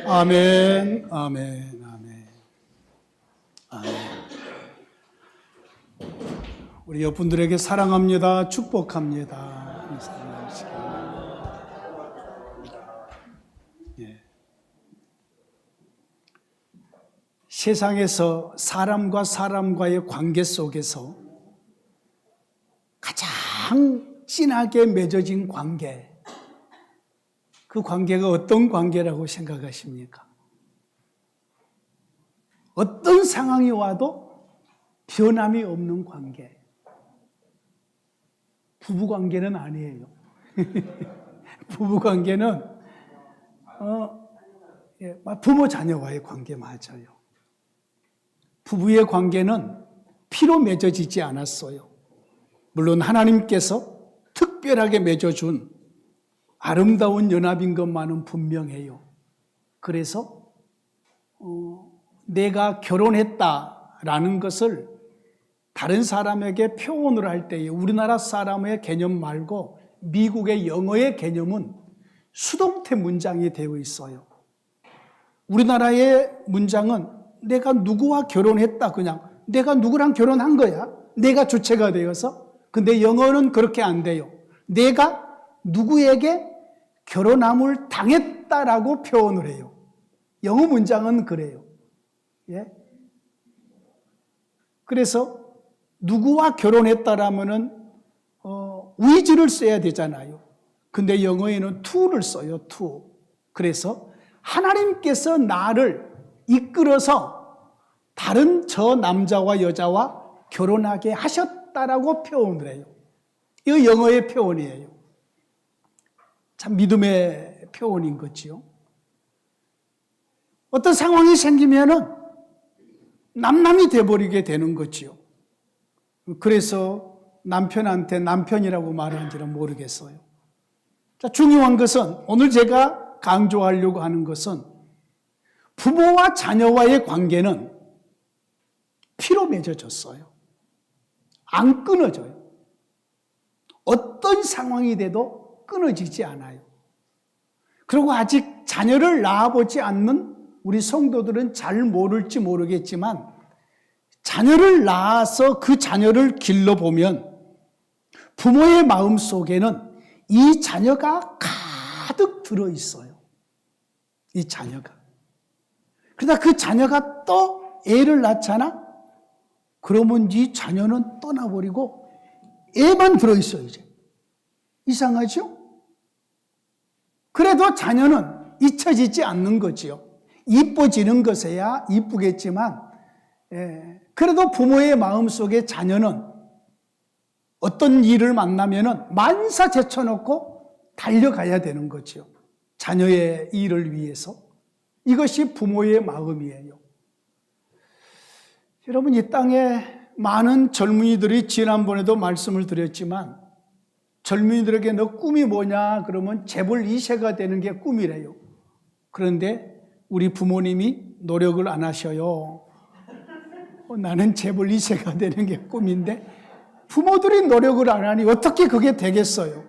아멘, 아멘, 아멘, 아멘. 우리 옆분들에게 사랑합니다, 축복합니다. 예. 세상에서 사람과 사람과의 관계 속에서 가장 진하게 맺어진 관계, 그 관계가 어떤 관계라고 생각하십니까? 어떤 상황이 와도 변함이 없는 관계. 부부관계는 아니에요. 부부관계는 부모 자녀와의 관계 맞아요. 부부의 관계는 피로 맺어지지 않았어요. 물론 하나님께서 특별하게 맺어준 아름다운 연합인 것만은 분명해요. 그래서 내가 결혼했다라는 것을 다른 사람에게 표현을 할 때에 우리나라 사람의 개념 말고 미국의 영어의 개념은 수동태 문장이 되어 있어요. 우리나라의 문장은 내가 누구와 결혼했다, 그냥 내가 누구랑 결혼한 거야. 내가 주체가 되어서. 근데 영어는 그렇게 안 돼요. 내가 누구에게 결혼함을 당했다라고 표현을 해요. 영어 문장은 그래요. 예? 그래서 누구와 결혼했다라면은 위즈를 써야 되잖아요. 근데 영어에는 to를 써요. to. 그래서 하나님께서 나를 이끌어서 다른 저 남자와 여자와 결혼하게 하셨다라고 표현을 해요. 이거 영어의 표현이에요. 참 믿음의 표현인 거지요. 어떤 상황이 생기면은 남남이 돼버리게 되는 거지요. 그래서 남편한테 남편이라고 말하는지는 모르겠어요. 자, 중요한 것은 오늘 제가 강조하려고 하는 것은 부모와 자녀와의 관계는 피로 맺어졌어요. 안 끊어져요. 어떤 상황이 돼도 끊어지지 않아요. 그리고 아직 자녀를 낳아보지 않는 우리 성도들은 잘 모를지 모르겠지만 자녀를 낳아서 그 자녀를 길러보면 부모의 마음 속에는 이 자녀가 가득 들어있어요. 이 자녀가. 그러다 그 자녀가 또 애를 낳잖아? 그러면 이 자녀는 떠나버리고 애만 들어있어요, 이제. 이상하죠? 그래도 자녀는 잊혀지지 않는 거지요. 이뻐지는 것에야 이쁘겠지만, 그래도 부모의 마음속에 자녀는 어떤 일을 만나면은 만사 제쳐놓고 달려가야 되는 거지요. 자녀의 일을 위해서. 이것이 부모의 마음이에요. 여러분, 이 땅에 많은 젊은이들이 지난번에도 말씀을 드렸지만 젊은이들에게 너 꿈이 뭐냐? 그러면 재벌 2세가 되는 게 꿈이래요. 그런데 우리 부모님이 노력을 안 하셔요. 나는 재벌 2세가 되는 게 꿈인데 부모들이 노력을 안 하니 어떻게 그게 되겠어요?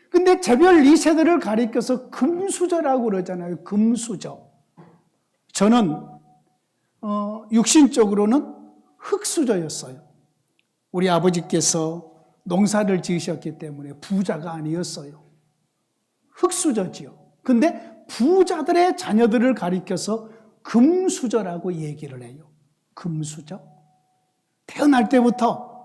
근데 재벌 2세들을 가리켜서 금수저라고 그러잖아요. 금수저. 저는 육신적으로는 흙수저였어요. 우리 아버지께서 농사를 지으셨기 때문에 부자가 아니었어요. 흙수저지요. 근데 부자들의 자녀들을 가리켜서 금수저라고 얘기를 해요. 금수저. 태어날 때부터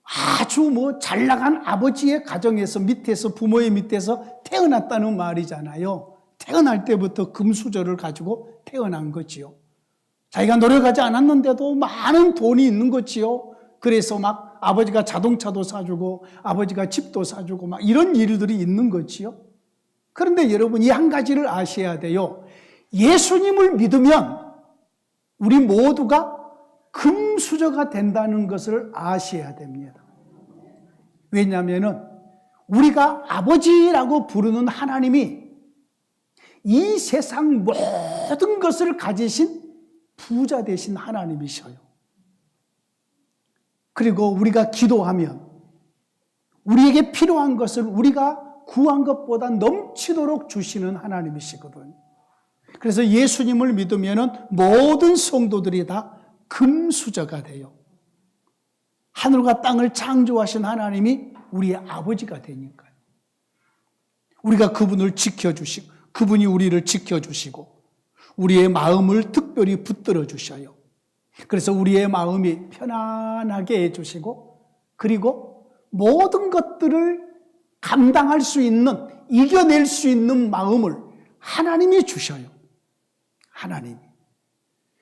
아주 잘 나간 아버지의 가정에서 밑에서 부모의 밑에서 태어났다는 말이잖아요. 태어날 때부터 금수저를 가지고 태어난 거지요. 자기가 노력하지 않았는데도 많은 돈이 있는 거지요. 그래서 막 아버지가 자동차도 사주고 아버지가 집도 사주고 막 이런 일들이 있는 거지요. 그런데 여러분 이 한 가지를 아셔야 돼요. 예수님을 믿으면 우리 모두가 금수저가 된다는 것을 아셔야 됩니다. 왜냐하면 우리가 아버지라고 부르는 하나님이 이 세상 모든 것을 가지신 부자 되신 하나님이셔요. 그리고 우리가 기도하면 우리에게 필요한 것을 우리가 구한 것보다 넘치도록 주시는 하나님이시거든요. 그래서 예수님을 믿으면은 모든 성도들이 다 금수저가 돼요. 하늘과 땅을 창조하신 하나님이 우리의 아버지가 되니까요. 우리가 그분을 지켜주시고, 그분이 우리를 지켜주시고, 우리의 마음을 특별히 붙들어 주셔요. 그래서 우리의 마음이 편안하게 해주시고, 그리고 모든 것들을 감당할 수 있는, 이겨낼 수 있는 마음을 하나님이 주셔요. 하나님이.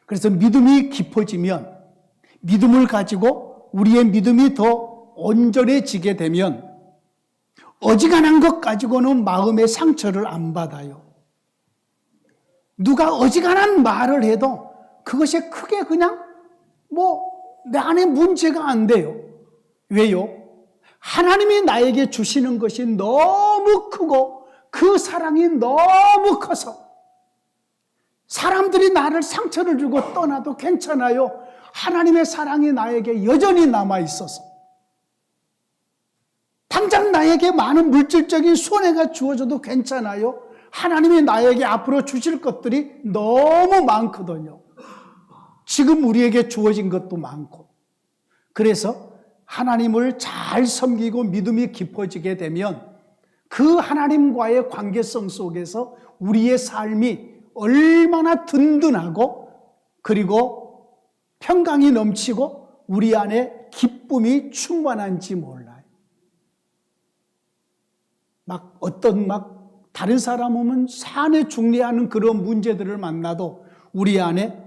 그래서 믿음이 깊어지면, 믿음을 가지고 우리의 믿음이 더 온전해지게 되면 어지간한 것 가지고는 마음의 상처를 안 받아요. 누가 어지간한 말을 해도 그것이 크게 그냥 내 안에 문제가 안 돼요. 왜요? 하나님이 나에게 주시는 것이 너무 크고 그 사랑이 너무 커서 사람들이 나를 상처를 주고 떠나도 괜찮아요. 하나님의 사랑이 나에게 여전히 남아있어서 당장 나에게 많은 물질적인 손해가 주어져도 괜찮아요. 하나님이 나에게 앞으로 주실 것들이 너무 많거든요. 지금 우리에게 주어진 것도 많고. 그래서 하나님을 잘 섬기고 믿음이 깊어지게 되면 그 하나님과의 관계성 속에서 우리의 삶이 얼마나 든든하고 그리고 평강이 넘치고 우리 안에 기쁨이 충만한지 몰라요. 다른 사람 오면 산에 중리하는 그런 문제들을 만나도 우리 안에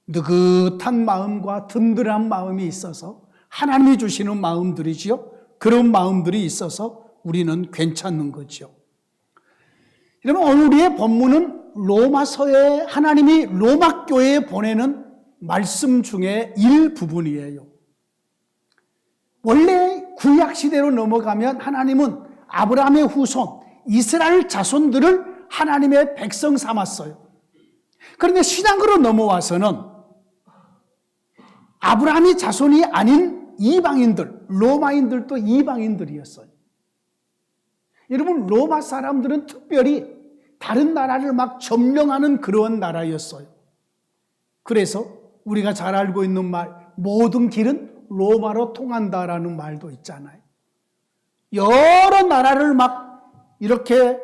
느긋한 마음과 든든한 마음이 있어서 하나님이 주시는 마음들이지요. 그런 마음들이 있어서 우리는 괜찮은 거죠. 여러분, 오늘 우리의 본문은 로마서에 하나님이 로마 교회에 보내는 말씀 중에 일부분이에요. 원래 구약 시대로 넘어가면 하나님은 아브라함의 후손, 이스라엘 자손들을 하나님의 백성 삼았어요. 그런데 신약으로 넘어와서는 아브라함이 자손이 아닌 이방인들, 로마인들도 이방인들이었어요. 여러분, 로마 사람들은 특별히 다른 나라를 막 점령하는 그런 나라였어요. 그래서 우리가 잘 알고 있는 말, 모든 길은 로마로 통한다라는 말도 있잖아요. 여러 나라를 막 이렇게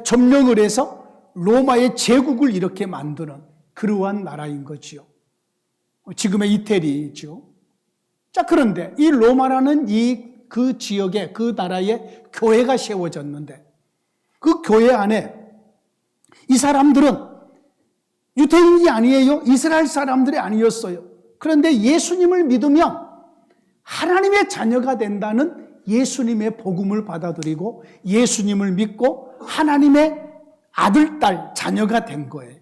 점령을 해서 로마의 제국을 이렇게 만드는 그러한 나라인 거지요. 지금의 이태리죠. 자, 그런데 이 로마라는 그 지역에, 그 나라에 교회가 세워졌는데 그 교회 안에 이 사람들은 유대인이 아니에요. 이스라엘 사람들이 아니었어요. 그런데 예수님을 믿으면 하나님의 자녀가 된다는 예수님의 복음을 받아들이고 예수님을 믿고 하나님의 아들, 딸, 자녀가 된 거예요.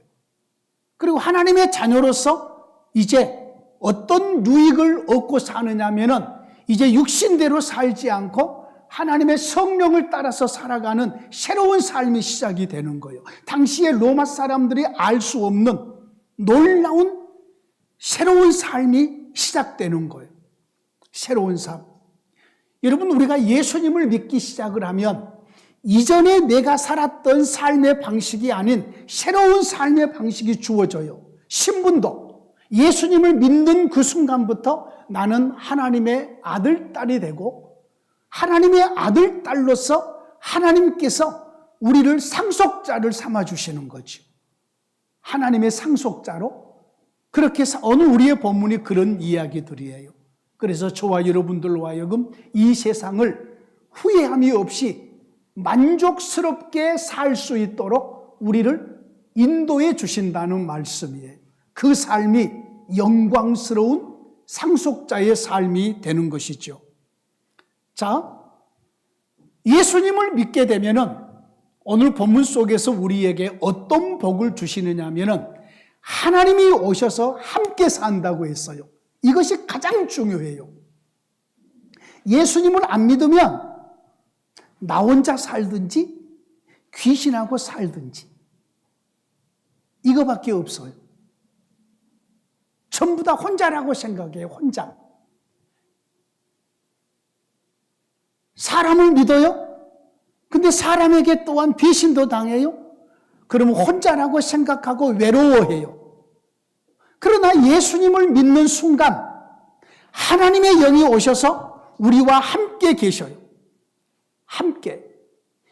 그리고 하나님의 자녀로서 이제 어떤 유익을 얻고 사느냐면은 이제 육신대로 살지 않고 하나님의 성령을 따라서 살아가는 새로운 삶이 시작이 되는 거예요. 당시에 로마 사람들이 알 수 없는 놀라운 새로운 삶이 시작되는 거예요. 새로운 삶. 여러분, 우리가 예수님을 믿기 시작을 하면 이전에 내가 살았던 삶의 방식이 아닌 새로운 삶의 방식이 주어져요. 신분도 예수님을 믿는 그 순간부터 나는 하나님의 아들, 딸이 되고 하나님의 아들, 딸로서 하나님께서 우리를 상속자를 삼아주시는 거죠. 하나님의 상속자로. 그렇게 해서 오늘 우리의 본문이 그런 이야기들이에요. 그래서 저와 여러분들로 하여금 이 세상을 후회함이 없이 만족스럽게 살 수 있도록 우리를 인도해 주신다는 말씀이에요. 그 삶이 영광스러운 상속자의 삶이 되는 것이죠. 자, 예수님을 믿게 되면은 오늘 본문 속에서 우리에게 어떤 복을 주시느냐 하면은 하나님이 오셔서 함께 산다고 했어요. 이것이 가장 중요해요. 예수님을 안 믿으면 나 혼자 살든지 귀신하고 살든지 이거밖에 없어요. 전부 다 혼자라고 생각해요. 혼자. 사람을 믿어요? 근데 그런데 사람에게 또한 배신도 당해요. 그러면 혼자라고 생각하고 외로워해요. 그러나 예수님을 믿는 순간 하나님의 영이 오셔서 우리와 함께 계셔요. 함께.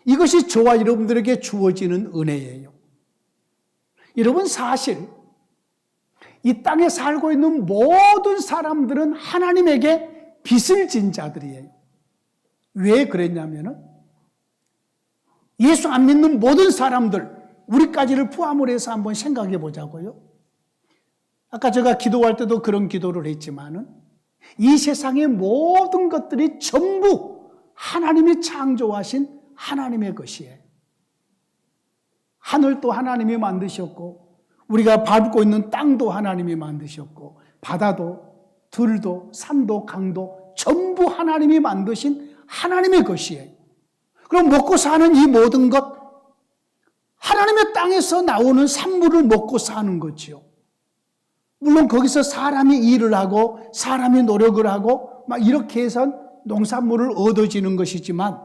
이것이 저와 여러분들에게 주어지는 은혜예요. 여러분, 사실 이 땅에 살고 있는 모든 사람들은 하나님에게 빚을 진 자들이에요. 왜 그랬냐면은 예수 안 믿는 모든 사람들, 우리까지를 포함을 해서 한번 생각해 보자고요. 아까 제가 기도할 때도 그런 기도를 했지만은 이 세상의 모든 것들이 전부 하나님이 창조하신 하나님의 것이에요. 하늘도 하나님이 만드셨고, 우리가 밟고 있는 땅도 하나님이 만드셨고, 바다도 들도 산도 강도 전부 하나님이 만드신 하나님의 것이에요. 그럼 먹고 사는 이 모든 것, 하나님의 땅에서 나오는 산물을 먹고 사는 거지요. 물론 거기서 사람이 일을 하고 사람이 노력을 하고 막 이렇게 해서 농산물을 얻어지는 것이지만,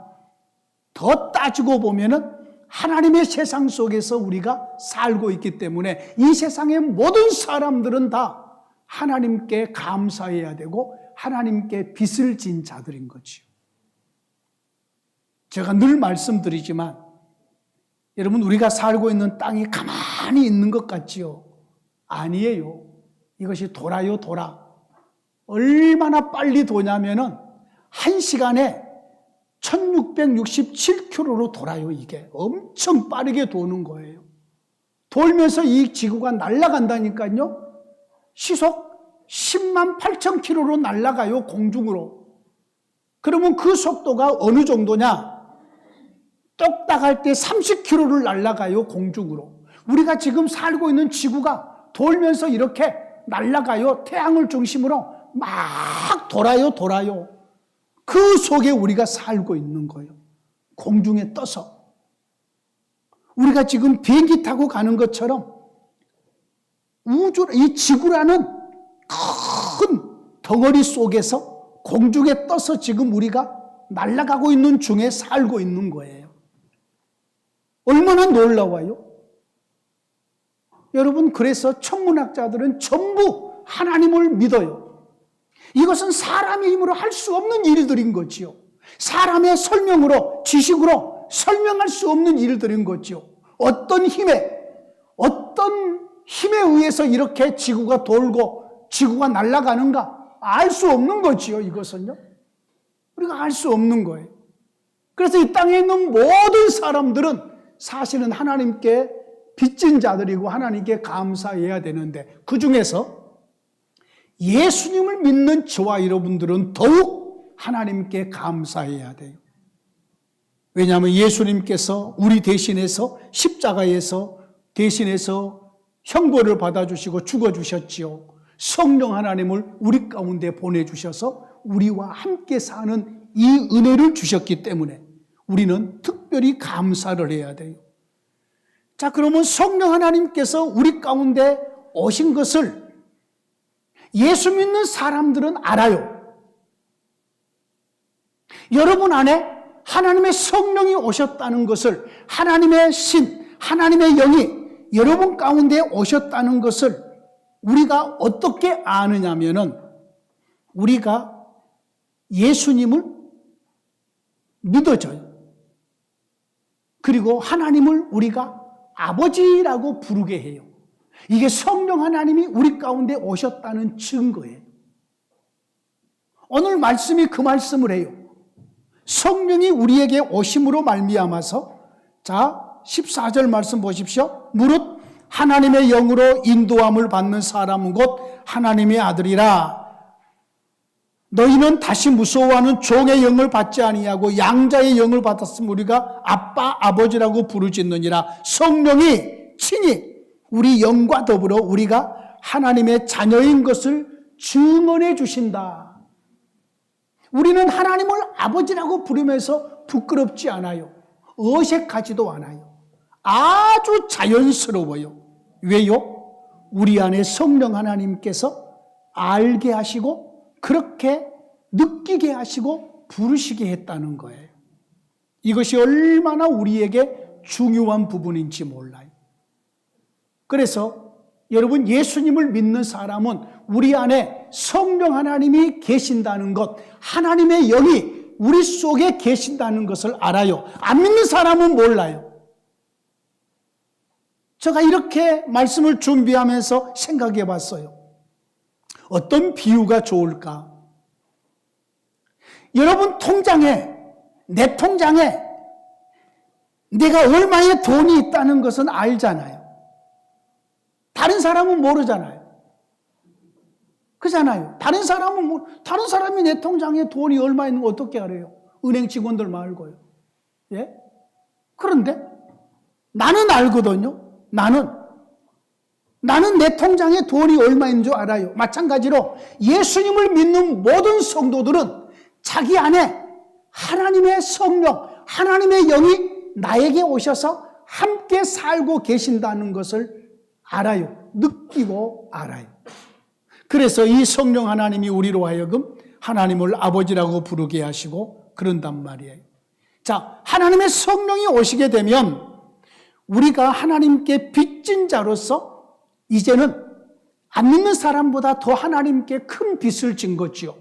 더 따지고 보면은 하나님의 세상 속에서 우리가 살고 있기 때문에 이 세상의 모든 사람들은 다 하나님께 감사해야 되고 하나님께 빚을 진 자들인 거지요. 제가 늘 말씀드리지만 여러분, 우리가 살고 있는 땅이 가만히 있는 것 같지요? 아니에요. 이것이 돌아요, 돌아. 얼마나 빨리 도냐면은 1시간에 1667km로 돌아요. 이게 엄청 빠르게 도는 거예요. 돌면서 이 지구가 날아간다니까요. 시속 10만 8천 km로 날아가요, 공중으로. 그러면 그 속도가 어느 정도냐? 똑딱할 때 30km를 날아가요, 공중으로. 우리가 지금 살고 있는 지구가 돌면서 이렇게 날아가요. 태양을 중심으로 막 돌아요. 그 속에 우리가 살고 있는 거예요. 공중에 떠서. 우리가 지금 비행기 타고 가는 것처럼 이 지구라는 큰 덩어리 속에서 공중에 떠서 지금 우리가 날아가고 있는 중에 살고 있는 거예요. 얼마나 놀라워요? 여러분, 그래서 천문학자들은 전부 하나님을 믿어요. 이것은 사람의 힘으로 할 수 없는 일들인 거지요. 사람의 설명으로, 지식으로 설명할 수 없는 일들인 거지요. 어떤 힘에 의해서 이렇게 지구가 돌고 지구가 날아가는가 알 수 없는 거지요. 이것은요. 우리가 알 수 없는 거예요. 그래서 이 땅에 있는 모든 사람들은 사실은 하나님께 빚진 자들이고 하나님께 감사해야 되는데, 그 중에서 예수님을 믿는 저와 여러분들은 더욱 하나님께 감사해야 돼요. 왜냐하면 예수님께서 우리 대신해서 십자가에서 대신해서 형벌을 받아주시고 죽어주셨지요. 성령 하나님을 우리 가운데 보내주셔서 우리와 함께 사는 이 은혜를 주셨기 때문에 우리는 특별히 감사를 해야 돼요. 자, 그러면 성령 하나님께서 우리 가운데 오신 것을 예수 믿는 사람들은 알아요. 여러분 안에 하나님의 성령이 오셨다는 것을, 하나님의 신, 하나님의 영이 여러분 가운데 오셨다는 것을 우리가 어떻게 아느냐면은 우리가 예수님을 믿어져요. 그리고 하나님을 우리가 아버지라고 부르게 해요. 이게 성령 하나님이 우리 가운데 오셨다는 증거예요. 오늘 말씀이 그 말씀을 해요. 성령이 우리에게 오심으로 말미암아서, 자 14절 말씀 보십시오. 무릇 하나님의 영으로 인도함을 받는 사람은 곧 하나님의 아들이라. 너희는 다시 무서워하는 종의 영을 받지 아니하고 양자의 영을 받았으면 우리가 아빠 아버지라고 부르짖느니라. 성령이 친히 우리 영과 더불어 우리가 하나님의 자녀인 것을 증언해 주신다. 우리는 하나님을 아버지라고 부르면서 부끄럽지 않아요. 어색하지도 않아요. 아주 자연스러워요. 왜요? 우리 안에 성령 하나님께서 알게 하시고 그렇게 느끼게 하시고 부르시게 했다는 거예요. 이것이 얼마나 우리에게 중요한 부분인지 몰라요. 그래서 여러분, 예수님을 믿는 사람은 우리 안에 성령 하나님이 계신다는 것, 하나님의 영이 우리 속에 계신다는 것을 알아요. 안 믿는 사람은 몰라요. 제가 이렇게 말씀을 준비하면서 생각해 봤어요. 어떤 비유가 좋을까? 여러분 통장에, 내 통장에 내가 얼마의 돈이 있다는 것은 알잖아요. 다른 사람은 모르잖아요. 그잖아요. 다른 사람이 내 통장에 돈이 얼마 있는 거 어떻게 알아요? 은행 직원들 말고요. 예? 그런데 나는 알거든요. 나는 내 통장에 돈이 얼마 있는 줄 알아요. 마찬가지로 예수님을 믿는 모든 성도들은 자기 안에 하나님의 성령, 하나님의 영이 나에게 오셔서 함께 살고 계신다는 것을 알아요. 느끼고 알아요. 그래서 이 성령 하나님이 우리로 하여금 하나님을 아버지라고 부르게 하시고 그런단 말이에요. 자, 하나님의 성령이 오시게 되면 우리가 하나님께 빚진 자로서 이제는 안 믿는 사람보다 더 하나님께 큰 빚을 진 거지요.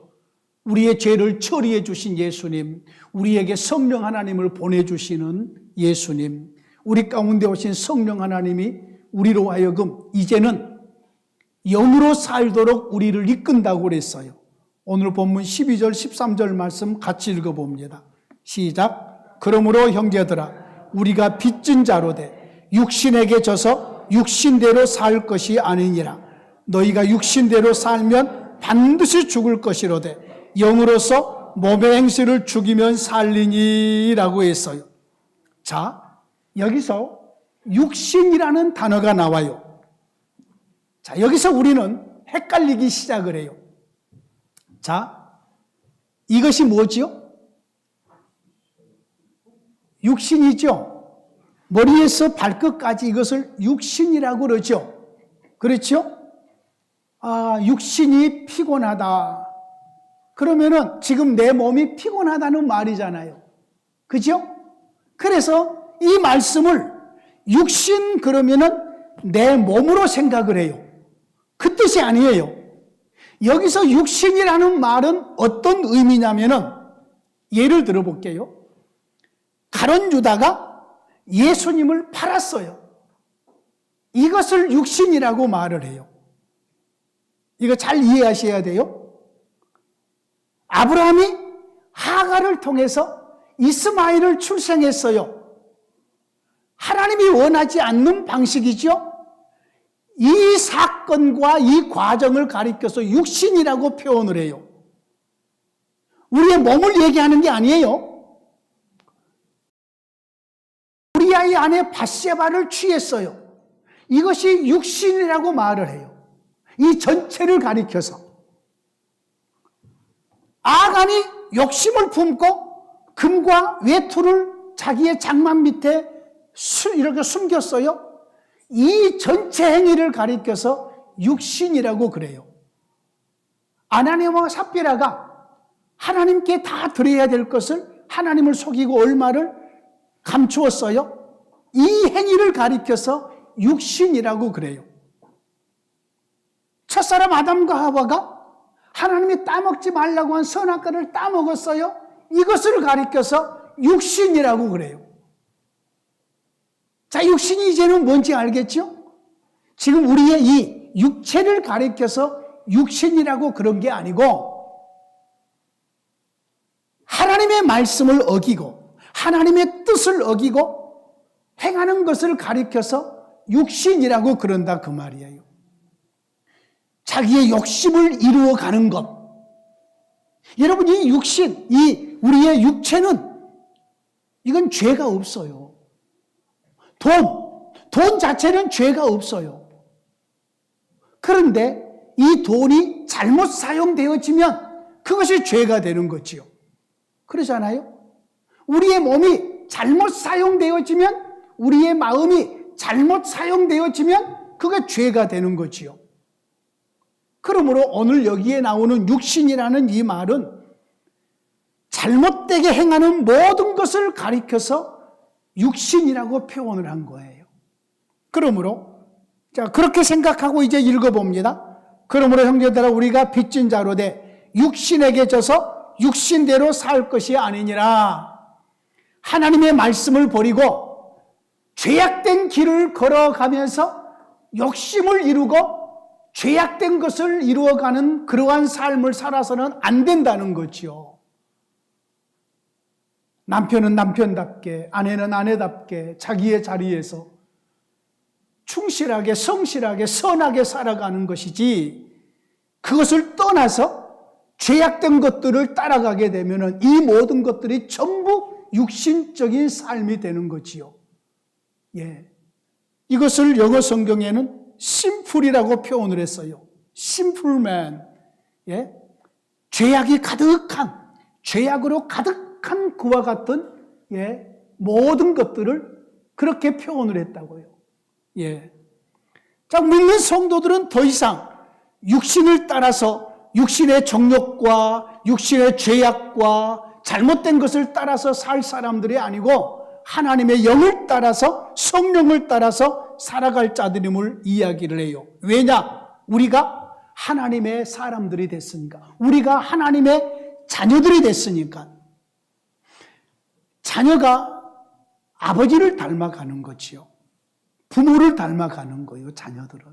우리의 죄를 처리해 주신 예수님, 우리에게 성령 하나님을 보내주시는 예수님, 우리 가운데 오신 성령 하나님이 우리로 하여금 이제는 영으로 살도록 우리를 이끈다고 그랬어요. 오늘 본문 12절 13절 말씀 같이 읽어봅니다. 시작. 그러므로 형제들아, 우리가 빚진 자로되 육신에게 져서 육신대로 살 것이 아니니라. 너희가 육신대로 살면 반드시 죽을 것이로되 영으로서 몸의 행실을 죽이면 살리니라고 했어요. 자, 여기서 육신이라는 단어가 나와요. 자, 여기서 우리는 헷갈리기 시작을 해요. 자, 이것이 뭐지요? 육신이죠. 머리에서 발끝까지 이것을 육신이라고 그러죠. 그렇죠? 아, 육신이 피곤하다. 그러면은 지금 내 몸이 피곤하다는 말이잖아요. 그죠? 그래서 이 말씀을 육신 그러면은 내 몸으로 생각을 해요. 그 뜻이 아니에요. 여기서 육신이라는 말은 어떤 의미냐면은 예를 들어 볼게요. 가룟 유다가 예수님을 팔았어요. 이것을 육신이라고 말을 해요. 이거 잘 이해하셔야 돼요. 아브라함이 하갈을 통해서 이스마엘을 출생했어요. 하나님이 원하지 않는 방식이죠. 이 사건과 이 과정을 가리켜서 육신이라고 표현을 해요. 우리의 몸을 얘기하는 게 아니에요. 우리아의 아내 밧세바를 취했어요. 이것이 육신이라고 말을 해요. 이 전체를 가리켜서. 아간이 욕심을 품고 금과 외투를 자기의 장막 밑에 이렇게 숨겼어요. 이 전체 행위를 가리켜서 육신이라고 그래요. 아나니아와 삽비라가 하나님께 다 드려야 될 것을 하나님을 속이고 얼마를 감추었어요. 이 행위를 가리켜서 육신이라고 그래요. 첫사람 아담과 하와가 하나님이 따먹지 말라고 한 선악과를 따먹었어요. 이것을 가리켜서 육신이라고 그래요. 자, 육신이 이제는 뭔지 알겠죠? 지금 우리의 이 육체를 가리켜서 육신이라고 그런 게 아니고 하나님의 말씀을 어기고 하나님의 뜻을 어기고 행하는 것을 가리켜서 육신이라고 그런다 그 말이에요. 자기의 욕심을 이루어가는 것. 여러분, 이 육신, 이 우리의 육체는 이건 죄가 없어요. 돈 자체는 죄가 없어요. 그런데 이 돈이 잘못 사용되어지면 그것이 죄가 되는 거지요. 그러잖아요. 우리의 몸이 잘못 사용되어지면, 우리의 마음이 잘못 사용되어지면 그게 죄가 되는 거지요. 그러므로 오늘 여기에 나오는 육신이라는 이 말은 잘못되게 행하는 모든 것을 가리켜서 육신이라고 표현을 한 거예요. 그러므로 자 그렇게 생각하고 이제 읽어봅니다. 그러므로 형제들아 우리가 빚진 자로 돼 육신에게 져서 육신대로 살 것이 아니니라. 하나님의 말씀을 버리고 죄악된 길을 걸어가면서 욕심을 이루고 죄악된 것을 이루어가는 그러한 삶을 살아서는 안 된다는 거지요. 남편은 남편답게, 아내는 아내답게 자기의 자리에서 충실하게, 성실하게, 선하게 살아가는 것이지 그것을 떠나서 죄악된 것들을 따라가게 되면 이 모든 것들이 전부 육신적인 삶이 되는 거지요. 예. 이것을 영어 성경에는 심플이라고 표현을 했어요. 심플맨. 예. 죄악이 가득한, 죄악으로 가득한 그와 같은 예. 모든 것들을 그렇게 표현을 했다고요. 예. 자, 믿는 성도들은 더 이상 육신을 따라서 육신의 정욕과 육신의 죄악과 잘못된 것을 따라서 살 사람들이 아니고 하나님의 영을 따라서 성령을 따라서 살아갈 자들임을 이야기를 해요. 왜냐? 우리가 하나님의 사람들이 됐으니까. 우리가 하나님의 자녀들이 됐으니까. 자녀가 아버지를 닮아가는 거지요. 부모를 닮아가는 거예요, 자녀들은.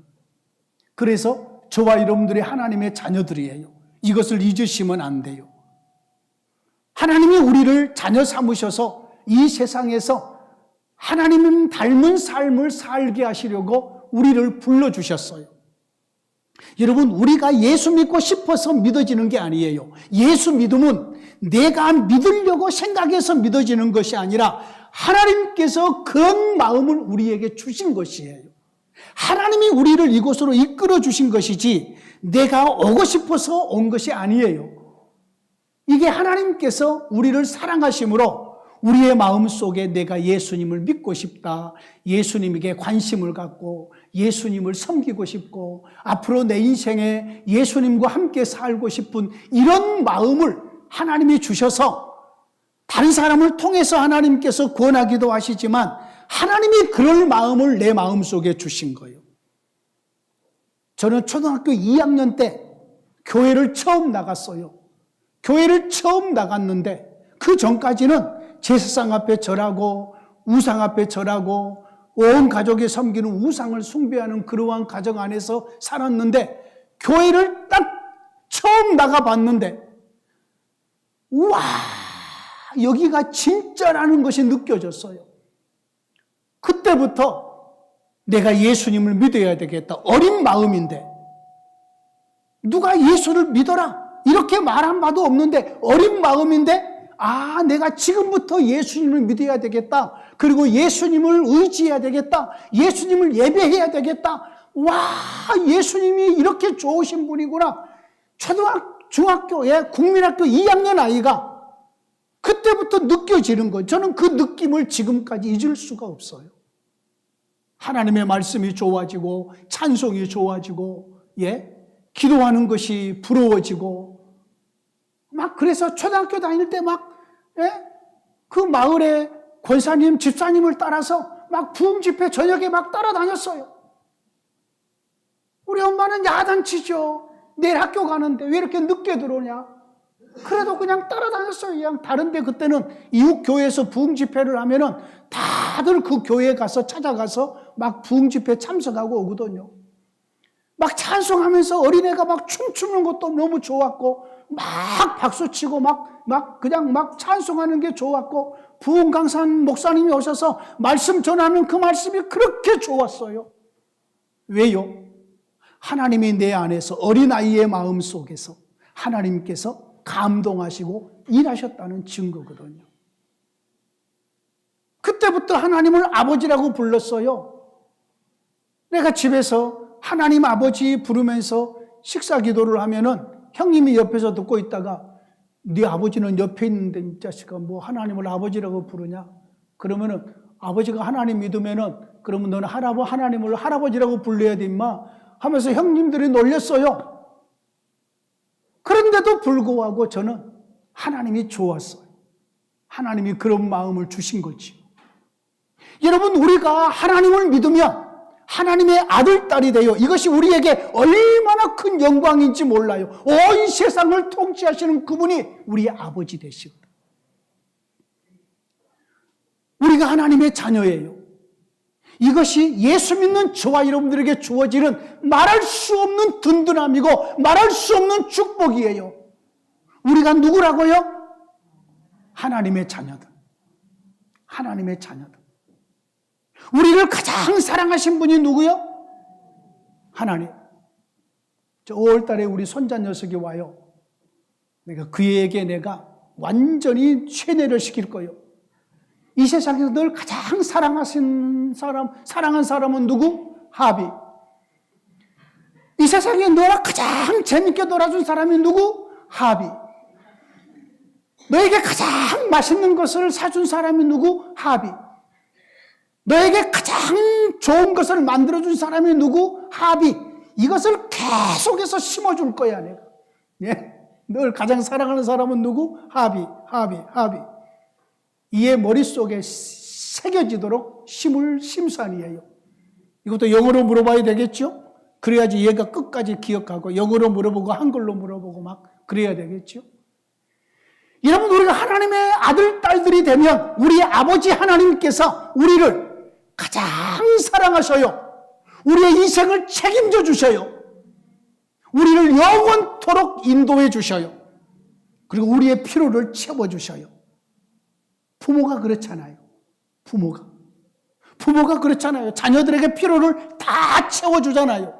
그래서 저와 여러분들이 하나님의 자녀들이에요. 이것을 잊으시면 안 돼요. 하나님이 우리를 자녀 삼으셔서 이 세상에서 하나님은 닮은 삶을 살게 하시려고 우리를 불러주셨어요. 여러분, 우리가 예수 믿고 싶어서 믿어지는 게 아니에요. 예수 믿음은 내가 믿으려고 생각해서 믿어지는 것이 아니라 하나님께서 그런 마음을 우리에게 주신 것이에요. 하나님이 우리를 이곳으로 이끌어 주신 것이지 내가 오고 싶어서 온 것이 아니에요. 이게 하나님께서 우리를 사랑하심으로 우리의 마음속에 내가 예수님을 믿고 싶다. 예수님에게 관심을 갖고 예수님을 섬기고 싶고 앞으로 내 인생에 예수님과 함께 살고 싶은 이런 마음을 하나님이 주셔서 다른 사람을 통해서 하나님께서 구원하기도 하시지만 하나님이 그럴 마음을 내 마음속에 주신 거예요. 저는 초등학교 2학년 때 교회를 처음 나갔어요. 교회를 처음 나갔는데 그 전까지는 제사상 앞에 절하고 우상 앞에 절하고 온 가족이 섬기는 우상을 숭배하는 그러한 가정 안에서 살았는데 교회를 딱 처음 나가봤는데 우와 여기가 진짜라는 것이 느껴졌어요. 그때부터 내가 예수님을 믿어야 되겠다. 어린 마음인데 누가 예수를 믿어라 이렇게 말한 바도 없는데 어린 마음인데 내가 지금부터 예수님을 믿어야 되겠다. 그리고 예수님을 의지해야 되겠다. 예수님을 예배해야 되겠다. 와 예수님이 이렇게 좋으신 분이구나. 중학교에 국민학교 2학년 아이가 그때부터 느껴지는 거예요. 저는 그 느낌을 지금까지 잊을 수가 없어요. 하나님의 말씀이 좋아지고 찬송이 좋아지고 기도하는 것이 부러워지고 막 그래서 초등학교 다닐 때 막 그 마을에 권사님, 집사님을 따라서 막 부흥 집회 저녁에 막 따라다녔어요. 우리 엄마는 야단치죠. 내일 학교 가는데 왜 이렇게 늦게 들어오냐. 그래도 그냥 따라다녔어요. 그냥 다른데 그때는 이웃 교회에서 부흥 집회를 하면은 다들 그 교회에 가서 찾아가서 막 부흥 집회 참석하고 오거든요. 막 찬송하면서 어린애가 막 춤추는 것도 너무 좋았고 막 박수치고 그냥 막 찬송하는 게 좋았고 부흥 강사 목사님이 오셔서 말씀 전하는 그 말씀이 그렇게 좋았어요. 왜요? 하나님이 내 안에서 어린아이의 마음 속에서 하나님께서 감동하시고 일하셨다는 증거거든요. 그때부터 하나님을 아버지라고 불렀어요. 내가 집에서 하나님 아버지 부르면서 식사 기도를 하면은 형님이 옆에서 듣고 있다가 네 아버지는 옆에 있는데 이 자식아 뭐 하나님을 아버지라고 부르냐? 그러면은 아버지가 하나님 믿으면은 그러면 너는 하나님을 할아버지라고 불러야 돼 임마 하면서 형님들이 놀렸어요. 그런데도 불구하고 저는 하나님이 좋았어요. 하나님이 그런 마음을 주신 거지. 여러분, 우리가 하나님을 믿으면 하나님의 아들, 딸이 되어 이것이 우리에게 얼마나 큰 영광인지 몰라요. 온 세상을 통치하시는 그분이 우리의 아버지 되시거든요. 우리가 하나님의 자녀예요. 이것이 예수 믿는 저와 여러분들에게 주어지는 말할 수 없는 든든함이고 말할 수 없는 축복이에요. 우리가 누구라고요? 하나님의 자녀들. 하나님의 자녀들. 우리를 가장 사랑하신 분이 누구요? 하나님. 저 5월달에 우리 손자 녀석이 와요. 내가 완전히 세뇌를 시킬 거예요. 이 세상에서 늘 가장 사랑한 사람은 누구? 하비. 이 세상에 너랑 가장 재밌게 놀아준 사람이 누구? 하비. 너에게 가장 맛있는 것을 사준 사람이 누구? 하비. 너에게 가장 좋은 것을 만들어준 사람이 누구? 하비. 이것을 계속해서 심어줄 거야, 내가. 예? 늘 가장 사랑하는 사람은 누구? 하비. 이의 머릿속에 새겨지도록 심을 심산이에요. 이것도 영어로 물어봐야 되겠죠? 그래야지 얘가 끝까지 기억하고 영어로 물어보고 한글로 물어보고 막 그래야 되겠죠? 여러분, 우리가 하나님의 아들, 딸들이 되면 우리 아버지 하나님께서 우리를 가장 사랑하셔요. 우리의 인생을 책임져 주셔요. 우리를 영원토록 인도해 주셔요. 그리고 우리의 필요를 채워 주셔요. 부모가 그렇잖아요. 부모가 그렇잖아요. 자녀들에게 필요를 다 채워주잖아요.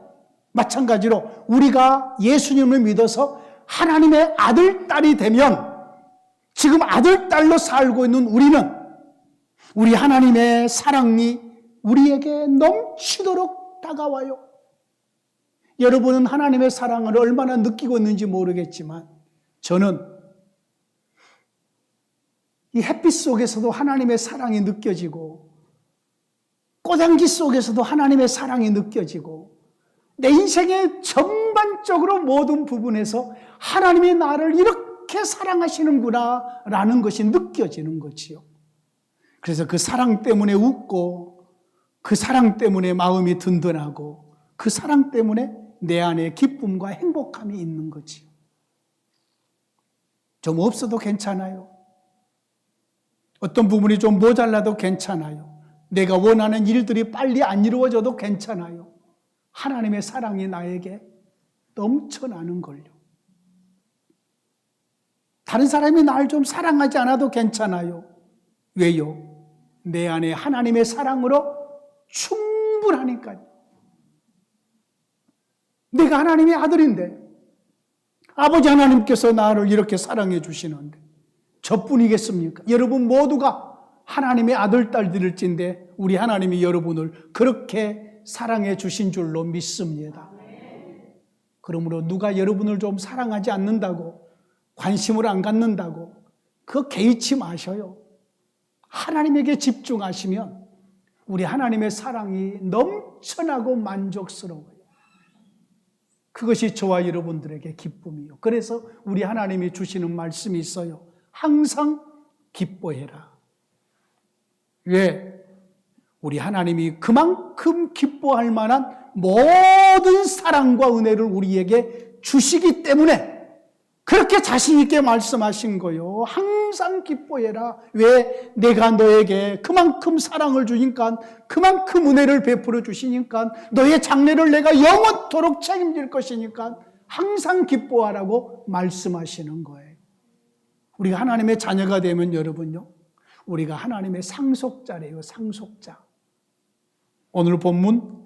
마찬가지로 우리가 예수님을 믿어서 하나님의 아들, 딸이 되면 지금 아들, 딸로 살고 있는 우리는 우리 하나님의 사랑이 우리에게 넘치도록 다가와요. 여러분은 하나님의 사랑을 얼마나 느끼고 있는지 모르겠지만 저는 이 햇빛 속에서도 하나님의 사랑이 느껴지고 꽃향기 속에서도 하나님의 사랑이 느껴지고 내 인생의 전반적으로 모든 부분에서 하나님이 나를 이렇게 사랑하시는구나 라는 것이 느껴지는 거지요. 그래서 그 사랑 때문에 웃고 그 사랑 때문에 마음이 든든하고 그 사랑 때문에 내 안에 기쁨과 행복함이 있는 거지요. 좀 없어도 괜찮아요. 어떤 부분이 좀 모자라도 괜찮아요. 내가 원하는 일들이 빨리 안 이루어져도 괜찮아요. 하나님의 사랑이 나에게 넘쳐나는 걸요. 다른 사람이 날 좀 사랑하지 않아도 괜찮아요. 왜요? 내 안에 하나님의 사랑으로 충분하니까요. 내가 하나님의 아들인데 아버지 하나님께서 나를 이렇게 사랑해 주시는데 저뿐이겠습니까? 여러분 모두가 하나님의 아들, 딸들일진데 우리 하나님이 여러분을 그렇게 사랑해 주신 줄로 믿습니다. 그러므로 누가 여러분을 좀 사랑하지 않는다고 관심을 안 갖는다고 그거 개의치 마셔요. 하나님에게 집중하시면 우리 하나님의 사랑이 넘쳐나고 만족스러워요. 그것이 저와 여러분들에게 기쁨이요. 그래서 우리 하나님이 주시는 말씀이 있어요. 항상 기뻐해라. 왜? 우리 하나님이 그만큼 기뻐할 만한 모든 사랑과 은혜를 우리에게 주시기 때문에 그렇게 자신 있게 말씀하신 거요. 항상 기뻐해라. 왜? 내가 너에게 그만큼 사랑을 주니까, 그만큼 은혜를 베풀어 주시니까, 너의 장래를 내가 영원토록 책임질 것이니까 항상 기뻐하라고 말씀하시는 거예요. 우리가 하나님의 자녀가 되면 여러분요, 우리가 하나님의 상속자래요. 상속자. 오늘 본문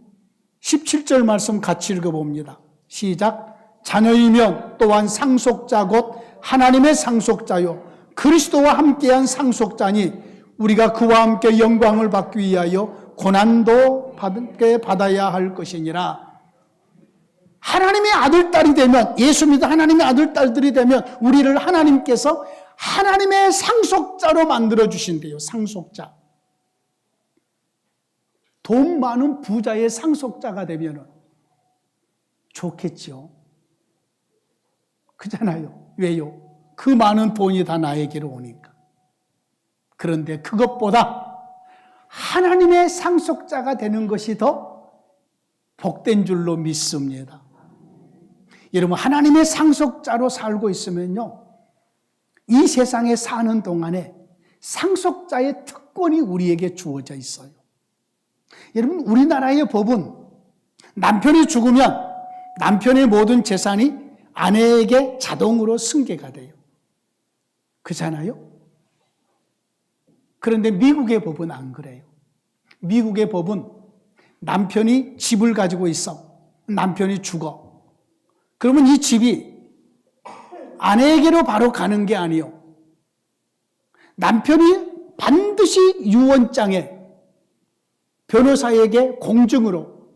17절 말씀 같이 읽어봅니다. 시작. 자녀이면 또한 상속자 곧 하나님의 상속자요 그리스도와 함께한 상속자니 우리가 그와 함께 영광을 받기 위하여 고난도 받아야 할 것이니라. 하나님의 아들, 딸이 되면, 예수 믿어 하나님의 아들, 딸들이 되면 우리를 하나님께서 하나님의 상속자로 만들어 주신대요. 상속자. 돈 많은 부자의 상속자가 되면 좋겠죠. 그잖아요. 왜요? 그 많은 돈이 다 나에게로 오니까. 그런데 그것보다 하나님의 상속자가 되는 것이 더 복된 줄로 믿습니다. 여러분, 하나님의 상속자로 살고 있으면요, 이 세상에 사는 동안에 상속자의 특권이 우리에게 주어져 있어요. 여러분, 우리나라의 법은 남편이 죽으면 남편의 모든 재산이 아내에게 자동으로 승계가 돼요. 그렇잖아요? 그런데 미국의 법은 안 그래요. 미국의 법은 남편이 집을 가지고 있어. 남편이 죽어. 그러면 이 집이 아내에게로 바로 가는 게 아니요. 남편이 반드시 유언장에 변호사에게 공증으로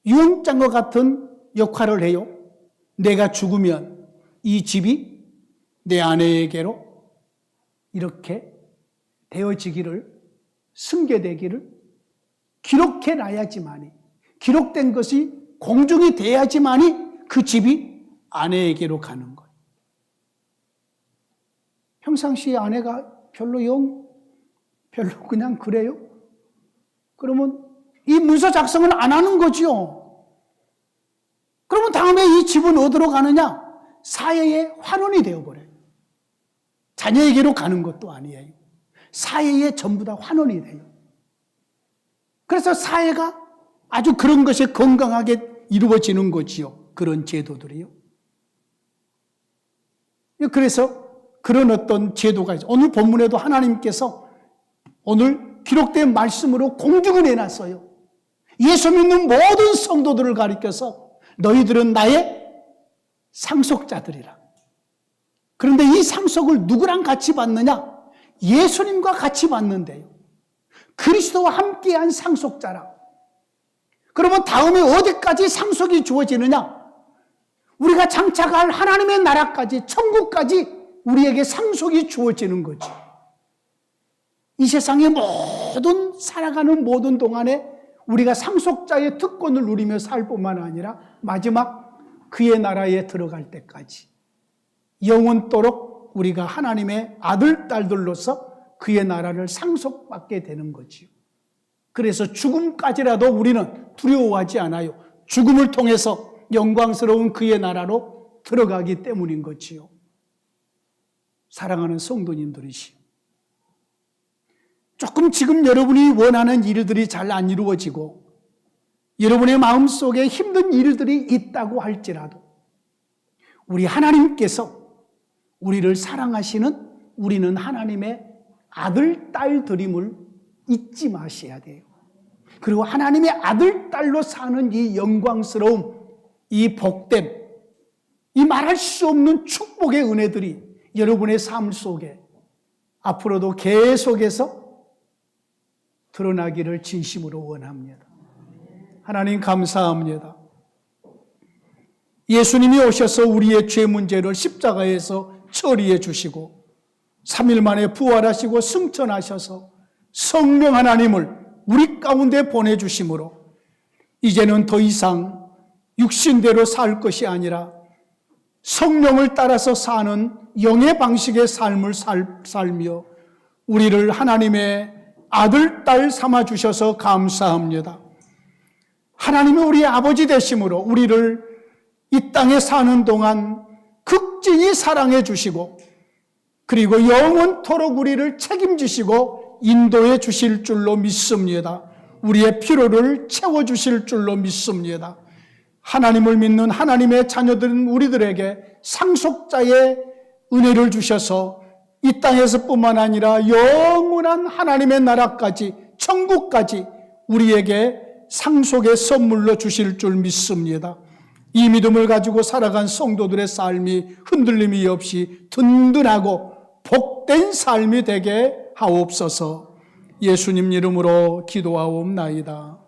유언장과 같은 역할을 해요. 내가 죽으면 이 집이 내 아내에게로 이렇게 되어지기를, 승계되기를 기록해 놔야지만이, 기록된 것이 공증이 돼야지만이 그 집이 아내에게로 가는 거예요. 평상시에 아내가 별로 그냥 그래요? 그러면 이 문서 작성을 안 하는 거지요. 그러면 다음에 이 집은 어디로 가느냐? 사회의 환원이 되어버려요. 자녀에게로 가는 것도 아니에요. 사회에 전부 다 환원이 돼요. 그래서 사회가 아주 그런 것이 건강하게 이루어지는 거지요. 그런 제도들이요. 그래서 그런 어떤 제도가 있어요. 오늘 본문에도 하나님께서 오늘 기록된 말씀으로 공증을 해놨어요. 예수 믿는 모든 성도들을 가리켜서 너희들은 나의 상속자들이라. 그런데 이 상속을 누구랑 같이 받느냐? 예수님과 같이 받는데요. 그리스도와 함께한 상속자라. 그러면 다음에 어디까지 상속이 주어지느냐? 우리가 장차갈 하나님의 나라까지, 천국까지 우리에게 상속이 주어지는 거죠. 이 세상의 모든 살아가는 모든 동안에 우리가 상속자의 특권을 누리며 살 뿐만 아니라 마지막 그의 나라에 들어갈 때까지 영원토록 우리가 하나님의 아들, 딸들로서 그의 나라를 상속받게 되는 거지요. 그래서 죽음까지라도 우리는 두려워하지 않아요. 죽음을 통해서 영광스러운 그의 나라로 들어가기 때문인 거지요. 사랑하는 성도님들이시오. 조금 지금 여러분이 원하는 일들이 잘 안 이루어지고 여러분의 마음속에 힘든 일들이 있다고 할지라도 우리 하나님께서 우리를 사랑하시는, 우리는 하나님의 아들, 딸들임을 잊지 마셔야 돼요. 그리고 하나님의 아들, 딸로 사는 이 영광스러움, 이 복됨, 이 말할 수 없는 축복의 은혜들이 여러분의 삶 속에 앞으로도 계속해서 드러나기를 진심으로 원합니다. 하나님 감사합니다. 예수님이 오셔서 우리의 죄 문제를 십자가에서 처리해 주시고 3일 만에 부활하시고 승천하셔서 성령 하나님을 우리 가운데 보내주심으로 이제는 더 이상 육신대로 살 것이 아니라 성령을 따라서 사는 영의 방식의 삶을 살며 우리를 하나님의 아들, 딸 삼아주셔서 감사합니다. 하나님이 우리의 아버지 되심으로 우리를 이 땅에 사는 동안 극진히 사랑해 주시고 그리고 영원토록 우리를 책임지시고 인도해 주실 줄로 믿습니다. 우리의 필요를 채워주실 줄로 믿습니다. 하나님을 믿는 하나님의 자녀들은 우리들에게 상속자의 은혜를 주셔서 이 땅에서 뿐만 아니라 영원한 하나님의 나라까지, 천국까지 우리에게 상속의 선물로 주실 줄 믿습니다. 이 믿음을 가지고 살아간 성도들의 삶이 흔들림이 없이 든든하고 복된 삶이 되게 하옵소서. 예수님 이름으로 기도하옵나이다.